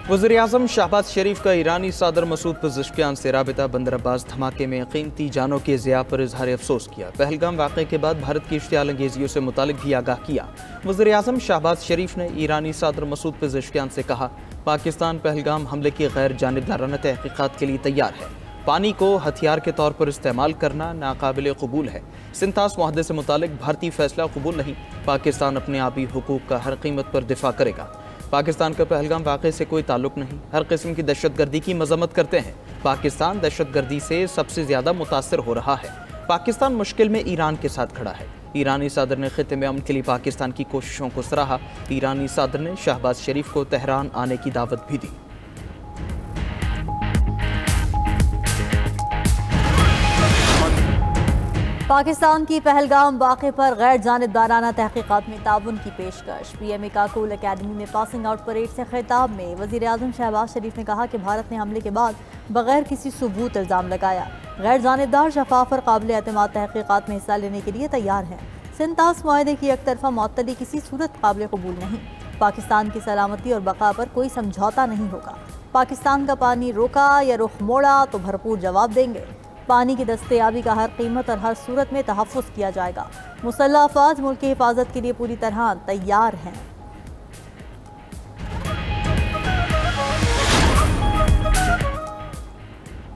वज़ीर-ए-आज़म शहबाज शरीफ का ईरानी सदर मसूद पज़ेश्कियान से राबिता बंदर अब्बास धमाके में कीमती जानों के ज़िया पर इजहार अफसोस किया। पहलगाम वाक़े के बाद भारत की इश्तियाल अंगेजियों से मुतालिक भी आगाह किया। वज़ीर-ए-आज़म शहबाज शरीफ ने ईरानी सदर मसूद पज़ेश्कियान से कहा, पाकिस्तान पहलगाम हमले की गैर जानिबदाराना तहक़ीक़ात के लिए तैयार है। पानी को हथियार के तौर पर इस्तेमाल करना नाकाबिल कबूल है। सिंतास मुआहदे से मुतालिक भारतीय फैसला कबूल नहीं। पाकिस्तान अपने आबी हुकूक का हर कीमत पर दिफा करेगा। पाकिस्तान का पहलगाम वाक़े से कोई ताल्लुक नहीं। हर किस्म की दहशतगर्दी की मजम्मत करते हैं। पाकिस्तान दहशतगर्दी से सबसे ज़्यादा मुतासर हो रहा है। पाकिस्तान मुश्किल में ईरान के साथ खड़ा है। ईरानी सदर ने खित्ते में अमन के लिए पाकिस्तान की कोशिशों को सराहा। ईरानी सदर ने शहबाज शरीफ को तेहरान आने की दावत भी दी। पाकिस्तान की पहलगाम वाक़े पर गैर जानिबदाराना तहक़ीक़ात में ताउन की पेशकश। PMA काकुल अकेडमी में पासिंग आउट परेड से खिताब में वज़ीर-ए-आज़म शहबाज शरीफ ने कहा कि भारत ने हमले के बाद बगैर किसी सबूत इल्ज़ाम लगाया गैर जानिबदार, शफाफ और काबिल एतमाद तहक़ीक़ात में हिस्सा लेने के लिए तैयार हैं। सिंतास मुआहदे की एकतरफा मुअत्तली किसी सूरत काबिल कबूल नहीं। पाकिस्तान की सलामती और बका पर कोई समझौता नहीं होगा। पाकिस्तान का पानी रोका या रुख मोड़ा तो भरपूर जवाब देंगे। पानी की दस्तयाबी का हर कीमत और हर सूरत में तहफ़्फ़ुज़ किया जाएगा। मुसल्लह अफ़वाज मुल्क की हिफाजत के लिए पूरी तरह तैयार हैं।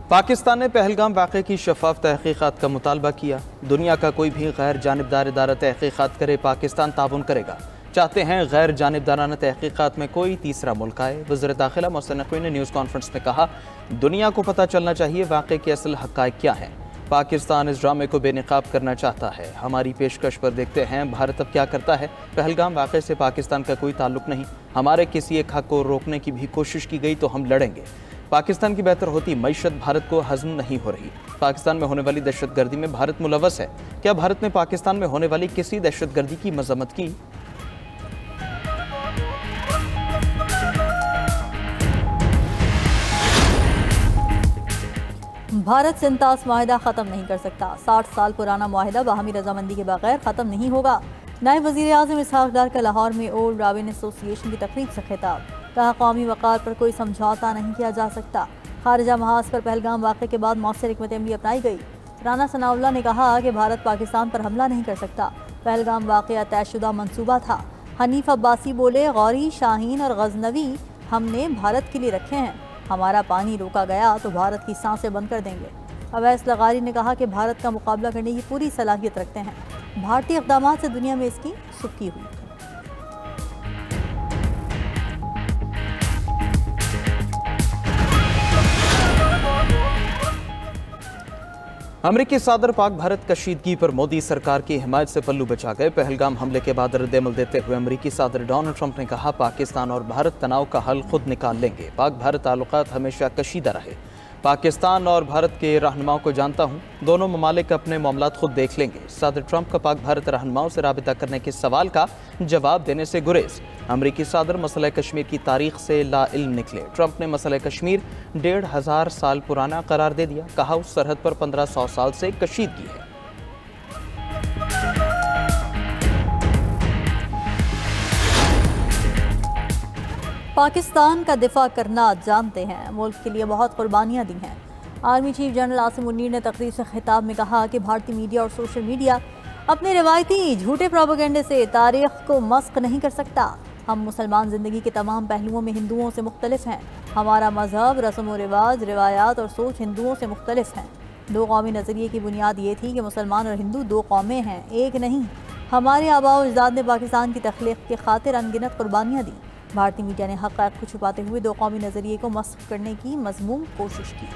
पाकिस्तान ने पहलगाम वाक़े की शफाफ तहक़ीक़ात का मुतालबा किया। दुनिया का कोई भी गैर जानिबदार इदारा तहक़ीक़ात करे, पाकिस्तान ताउन करेगा। चाहते हैं गैर जानिबदाराना तहक़ीक़ात में कोई तीसरा मुल्क आए। वज़ीर दाखिला मोहसिन नक़वी ने न्यूज़ कॉन्फ्रेंस में कहा, दुनिया को पता चलना चाहिए वाक़े के असल हक़ाइक़ क्या हैं। पाकिस्तान इस ड्रामे को बेनकाब करना चाहता है। हमारी पेशकश पर देखते हैं भारत अब क्या करता है। पहलगाम वाक़े से पाकिस्तान का कोई ताल्लुक नहीं। हमारे किसी एक हक़ को रोकने की भी कोशिश की गई तो हम लड़ेंगे। पाकिस्तान की बेहतर होती मईशत भारत को हज़म नहीं हो रही। पाकिस्तान में होने वाली दहशतगर्दी में भारत मुलव्वस है। क्या भारत ने पाकिस्तान में होने वाली किसी दहशतगर्दी की मज़म्मत की? भारत सिंतास मुआहिदा ख़त्म नहीं कर सकता। 60 साल पुराना मुआहिदा बाहमी रजामंदी के बगैर ख़त्म नहीं होगा। नायब वज़ीर-ए-आज़म इसहाक़ डार का लाहौर में ओल्ड राविन एसोसिएशन की तकरीब से खिताब। कहा, कौमी वक़ार पर कोई समझौता नहीं किया जा सकता। खारिजा महाज पर पहलगाम वाक़े के बाद मौसर हिकमत अमली अपनाई गई। राना सनाउल्लाह ने कहा कि भारत पाकिस्तान पर हमला नहीं कर सकता। पहलगाम वाक़या तयशुदा मनसूबा था। हनीफ अब्बासी बोले, गौरी, शाहीन और गजनवी हमने भारत के लिए रखे हैं। हमारा पानी रोका गया तो भारत की सांसें बंद कर देंगे। अवैस लगारी ने कहा कि भारत का मुकाबला करने की पूरी सलाहियत रखते हैं। भारतीय इक़दाम से दुनिया में इसकी सुक्की हुई। अमरीकी सदर पाक भारत कशीदगी पर मोदी सरकार की हिमायत से पल्लू बचा गए। पहलगाम हमले के बाद रद्द-ए-अमल देते हुए अमरीकी सदर डोनाल्ड ट्रंप ने कहा, पाकिस्तान और भारत तनाव का हल खुद निकाल लेंगे। पाक भारत ताल्लुकात हमेशा कशीदा रहे। पाकिस्तान और भारत के रहनुमाओं को जानता हूँ, दोनों ममालिक अपने मामलात खुद देख लेंगे। सदर ट्रंप का पाक भारत रहनुमाओं से राबिता करने के सवाल का जवाब देने से गुरेज। अमरीकी सदर मसला कश्मीर की तारीख से लाइल्म निकले। ट्रंप ने मसला कश्मीर 1500 साल पुराना करार दे दिया। कहा, उस सरहद पर 1500 साल से कशीदगी है। पाकिस्तान का दिफा करना जानते हैं, मुल्क के लिए बहुत कुर्बानियाँ दी हैं। Army chief general Asim Munir ने तकरीर से खिताब में कहा कि भारतीय मीडिया और सोशल मीडिया अपने रिवायती झूठे प्रोपेगेंडे से तारीख को मस्क नहीं कर सकता। हम मुसलमान ज़िंदगी के तमाम पहलुओं में हिंदुओं से मुख्तलिफ हैं। हमारा मजहब, रस्म व रिवाज, रिवायात और सोच हिंदुओं से मुख्तलिफ हैं। दो कौमी नज़रिए की बुनियाद ये थी कि मुसलमान और हिंदू दो कौमें हैं, एक नहीं। हमारे आबा व अजदाद ने पाकिस्तान की तख्लीक की खातिर अनगिनत कुर्बानियाँ दी। भारतीय मीडिया ने हक़ाइक़ को छुपाते हुए दो कौमी नज़रिए को मस्क करने की मज़मूम कोशिश की।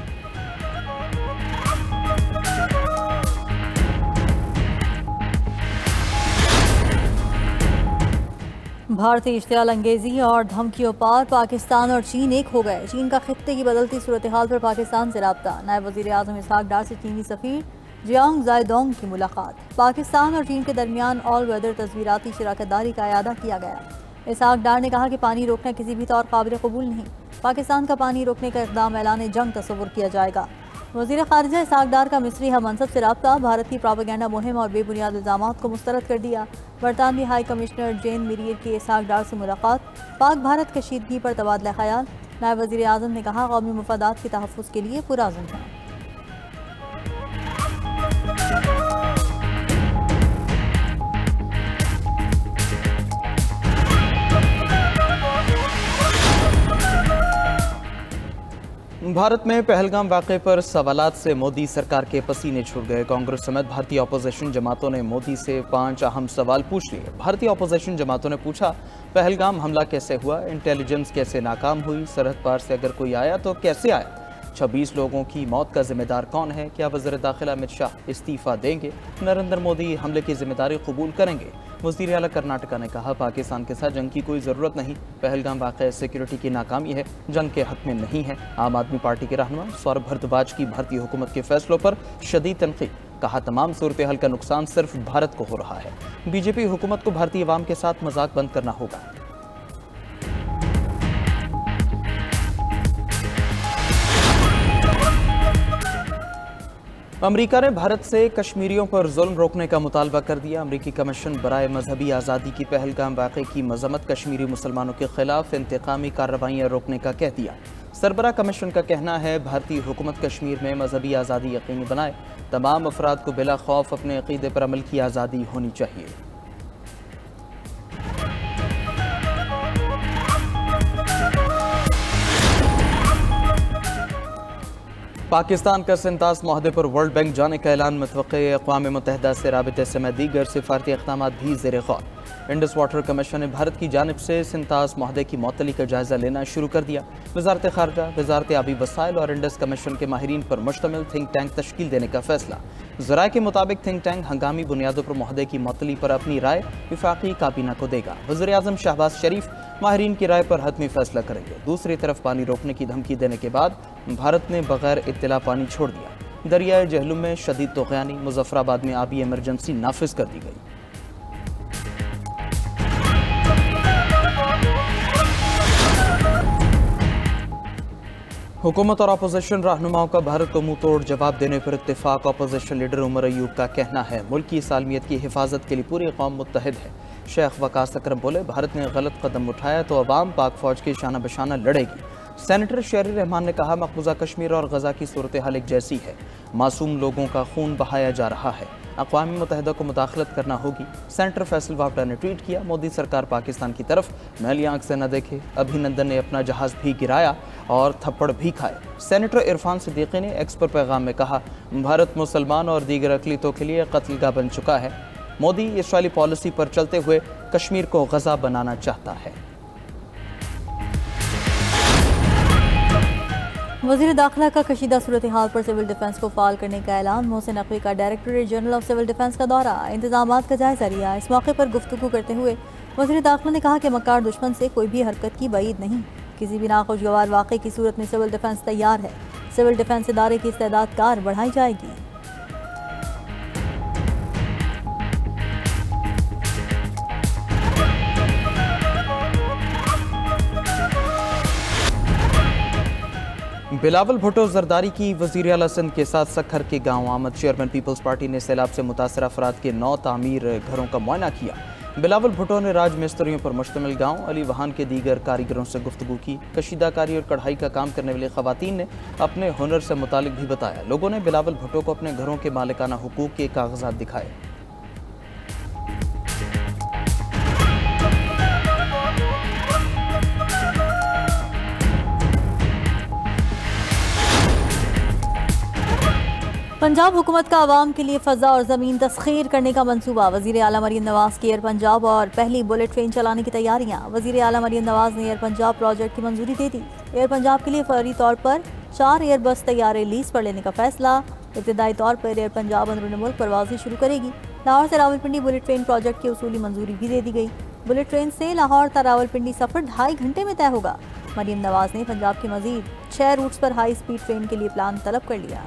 भारतीय इश्तियाल अंगेजी और धमकियों पर पाकिस्तान और चीन एक हो गए। चीन का खित्ते की बदलती सूरत हाल पर पाकिस्तान से राब्ता। नायब वज़ीर-ए-आज़म इसहाक़ डार से चीनी सफ़ीर जियांग ज़ायडोंग की मुलाकात। पाकिस्तान और चीन के दरमियान ऑल वेदर तस्वीराती शराकतदारी का अयादा किया गया। इसहाक़ डार ने कहा कि पानी रोकना किसी भी तौर काबिल कबूल नहीं। पाकिस्तान का पानी रोकने का इक़दाम ऐलान जंग तस्वुर किया जाएगा। वज़ीर ख़ारिजा इसहाक़ डार का मिस्री हम मनसब से राब्ता। भारत की प्रोपेगेंडा मुहिम और बेबुनियाद इल्ज़ामात को मुस्तरद कर दिया। बरतानवी हाई कमिश्नर जेन मिरियर की इसहाक़ डार से मुलाकात। पाक भारत कशीदगी पर तबादला ख्याल। नायब वज़ीर आज़म ने कहा, कौमी मफादात के तहफ़्फ़ुज़ के लिए पुरअज़्म है। भारत में पहलगाम वाक़े पर सवालात से मोदी सरकार के पसीने छूट गए। कांग्रेस समेत भारतीय अपोजिशन जमातों ने मोदी से 5 अहम सवाल पूछ लिए। भारतीय अपोजिशन जमातों ने पूछा, पहलगाम हमला कैसे हुआ, इंटेलिजेंस कैसे नाकाम हुई, सरहद पार से अगर कोई आया तो कैसे आया, 26 लोगों की मौत का जिम्मेदार कौन है, क्या वज़ीर दाखिला अमित शाह इस्तीफ़ा देंगे, नरेंद्र मोदी हमले की जिम्मेदारी कबूल करेंगे। वज़ीर आला कर्नाटका ने कहा, पाकिस्तान के साथ जंग की कोई ज़रूरत नहीं, पहलगाम वाक़या सिक्योरिटी की नाकामी है, जंग के हक़ में नहीं है। आम आदमी पार्टी के रहनुमा सौरभ भारद्वाज की भारतीय हुकूमत के फैसलों पर शदीद तनक़ीद, कहा तमाम सूरत हाल का नुकसान सिर्फ भारत को हो रहा है। बीजेपी हुकूमत को भारतीय अवाम के साथ मजाक बंद करना होगा। अमेरिका ने भारत से कश्मीरियों पर जुल्म रोकने का मुतालबा कर दिया। अमेरिकी कमीशन बराए मजहबी आज़ादी की पहलगाम वाक़े की मजम्मत कश्मीरी मुसलमानों के खिलाफ इंतकामी कार्रवाइयाँ रोकने का कह दिया। सरबरा कमीशन का कहना है, भारतीय हुकूमत कश्मीर में मजहबी आज़ादी यकीनी बनाए, तमाम अफराद को बिला खौफ अपने अक़ीदे पर अमल की आज़ादी होनी चाहिए। पाकिस्तान का सिंतास माहदे पर वर्ल्ड बैंक जाने का ऐलान मुतवक्के। अक़वाम मुत्तहिदा से राबिते समेत दीगर सिफारती इक़दाम भी ज़ेर गौर। इंडस वाटर कमीशन ने भारत की जानिब से सिंतास माहदे की मअतली का जायज़ा लेना शुरू कर दिया। वज़ारत ख़ारजा, वज़ारत आबी वसाइल और इंडस कमीशन के माहिरीन पर मुश्तमिल थिंक टैंक तश्कील देने का फैसला। ज़राए के मुताबिक थिंक टैंक हंगामी बुनियादों पर माहदे की मअतली पर अपनी राय वफाकी काबीना को देगा। वज़ीर आज़म शहबाज शरीफ माहिरीन की राय पर हतमी फैसला करेंगे। दूसरी तरफ पानी रोकने की धमकी देने के बाद भारत ने बगैर इत्तला पानी छोड़ दिया। दरियाए जहलुम में शदीद तोग़यानी, मुज़फ़्फ़राबाद में आबी इमरजेंसी नाफिज कर दी गई। हुकूमत और अपोजिशन रहनुमाओं का भारत को मुंह तोड़ जवाब देने पर इत्तेफाक। अपोजिशन लीडर उमर अयूब का कहना है, मुल्क की सालमियत की हिफाजत के लिए पूरी कौम मुत्तहिद है। शेख वकास अकरम बोले, भारत ने गलत कदम उठाया तो अवाम पाक फौज की शाना बशाना लड़ेगी। सेनेटर शेर रहमान ने कहा, मकबूजा कश्मीर और गजा की सूरत हाल एक जैसी है, मासूम लोगों का खून बहाया जा रहा है, अक़वाम मुत्तहिदा को मुदाखलत करना होगी। सेनेटर फैसल वावडा ने ट्वीट किया, मोदी सरकार पाकिस्तान की तरफ मैली आंख से न देखे। अभिनंदन ने अपना जहाज़ भी गिराया और थप्पड़ भी खाए। सेनेटर इरफान सिद्दीकी ने एक्स पर पैगाम में कहा, भारत मुसलमान और दीगर अक़लियतों के लिए कत्लगाह बन चुका है। मोदी इसराइली पॉलिसी पर चलते हुए कश्मीर को गजा बनाना चाहता है। वज़ीर दाखिला का कशीदा सूरत हाल पर सिविल डिफेंस को फाल करने का ऐलान। मोहसिन नकवी का directorate general of civil defence का दौरा, इंतजामात का जायजा लिया। इस मौके पर गुफ्तगू करते हुए वज़ीर दाखिला ने कहा कि मक्कार दुश्मन से कोई भी हरकत की बईद नहीं। किसी भी नाखुशगवार वाक़े की सूरत में सिविल डिफेंस तैयार है। सिविल डिफेंस इदारे की इस्तेदाद कार बढ़ाई जाएगी। बिलावल भुट्टो जरदारी की वज़ीर आला सिंध के साथ सखर के गांव आमद। चेयरमैन पीपल्स पार्टी ने सैलाब से मुतासर अफराद के 9 तामीर घरों का मुआयना किया। बिलावल भुट्टो ने राज मिस्त्रियों पर मुश्तमिल गांव अली वहान के दीगर कारीगरों से गुफ्तगू की। कशीदाकारी और कढ़ाई का काम करने वाली खवातीन ने अपने हुनर से मुतालिक भी बताया। लोगों ने बिलावल भुट्टो को अपने घरों के मालिकाना हुकूक के कागजात दिखाए। पंजाब हुकूमत का आवाम के लिए फ़ज़ा और ज़मीन तस्खीर करने का मंसूबा। वज़ीर आला मरियम नवाज़ की एयर पंजाब और पहली बुलेट ट्रेन चलाने की तैयारियां। वज़ीर आला मरियम नवाज़ ने एयर पंजाब प्रोजेक्ट की मंजूरी दे दी। एयर पंजाब के लिए फौरी तौर पर 4 एयरबस तैयारे लीज पर लेने का फैसला। इब्तदाई तौर पर एयर पंजाब अंदरूनी मुल्क परवाज़ें शुरू करेगी। लाहौर से रावलपिंडी बुलेट ट्रेन प्रोजेक्ट की उसूली मंजूरी भी दे दी गई। बुलेट ट्रेन से लाहौर तक रावलपिंडी सफ़र 2.5 घंटे में तय होगा। मरियम नवाज़ ने पंजाब के मज़ीद 6 रूट्स पर हाई स्पीड ट्रेन के लिए प्लान तलब कर लिया।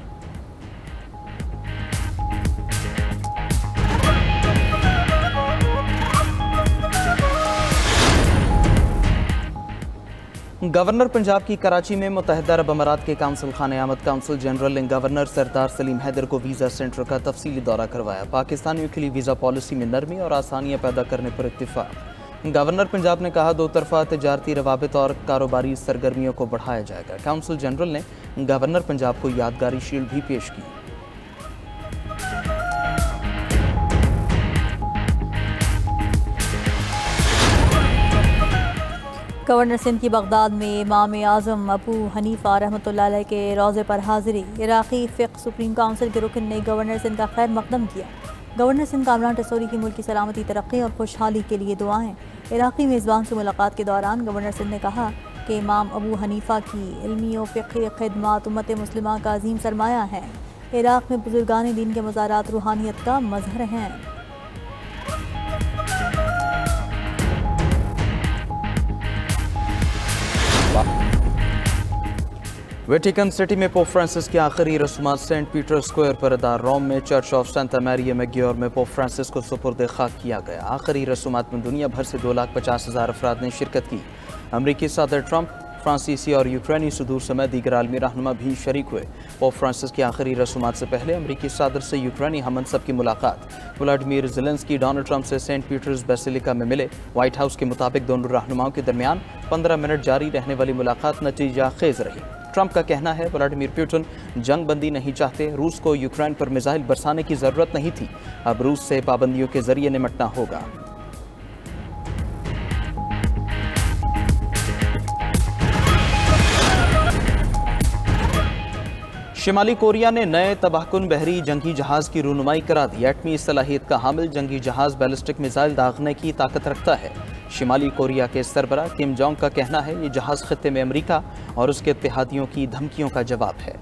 गवर्नर पंजाब की कराची में मुत्तहिदा अरब अमारात के काउंसिल खाने आमद काउंसिल जनरल ने गवर्नर सरदार सलीम हैदर को वीज़ा सेंटर का तफसीली दौरा करवाया। पाकिस्तानियों के लिए वीज़ा पॉलिसी में नरमी और आसानियाँ पैदा करने पर इत्तिफाक। गवर्नर पंजाब ने कहा, दो तरफा तजारती रवाबित और कारोबारी सरगर्मियों को बढ़ाया जाएगा। काउंसिल जनरल ने गवर्नर पंजाब को यादगारी शील्ड भी पेश की। गवर्नर सिंध की बगदाद में इमाम आज़म अबू हनीफा रहमतुल्लाह अलैह के रोज़े पर हाज़िरी। इराक़ी फ़िक़्ह सुप्रीम काउंसिल के रुकन ने गवर्नर सिंध का खैर मकदम किया। गवर्नर सिंध कामरान टसोरी की मुल्क की सलामती, तरक्की और खुशहाली के लिए दुआएं। इराक़ी मेज़बान से मुलाकात के दौरान गवर्नर सिंध ने कहा कि इमाम अबू हनीफा की इल्मी और फ़िक़ही ख़िदमत उम्मत मुस्लिमा का अज़ीम सरमाया है। इराक़ में बुजुर्गान दीन के मज़ारात रूहानियत का मज़हर हैं। वेटिकन सिटी में पोप फ्रांसिस की आखिरी रस्मात सेंट पीटर स्क्वायर पर अदा। रोम में चर्च ऑफ सेंटा मैरिया मेग्योर में पोप फ्रांसिस को सुपुर्द खाक किया गया। आखिरी रस्मात में दुनिया भर से 2,50,000 अफराद ने शिरकत की। अमरीकी सदर ट्रंप, फ्रांसीसी और यूक्रेनी सदूर समेत दीगर आलमी रहनुमा भी शरीक हुए। पोप फ्रांसिस की आखिरी रस्मात से पहले अमरीकी सदर से यूक्रेनी हमनसब की मुलाकात। व्लादिमीर ज़ेलेंस्की डोनाल्ड ट्रंप से सेंट पीटर्स बेसिलिका में मिले। व्हाइट हाउस के मुताबिक दोनों रहनुमाओं के दरमियान 15 मिनट जारी रहने वाली मुलाकात नतीजा खेज रही। ट्रंप का कहना है, व्लादिमीर पुतिन जंग बंदी नहीं चाहते। रूस को यूक्रेन पर मिसाइल बरसाने की जरूरत नहीं थी, अब रूस से पाबंदियों के जरिए निपटना होगा। शिमाली कोरिया ने नए तबाहकुन बहरी जंगी जहाज की रूनुमाई करा दी। एटमी सलाहियत का हामिल जंगी जहाज बैलिस्टिक मिसाइल दागने की ताकत रखता है। शिमाली कोरिया के सरबराह किम जोंग का कहना है, ये जहाज खित्ते में अमेरिका और उसके इत्तेहादियों की धमकियों का जवाब है।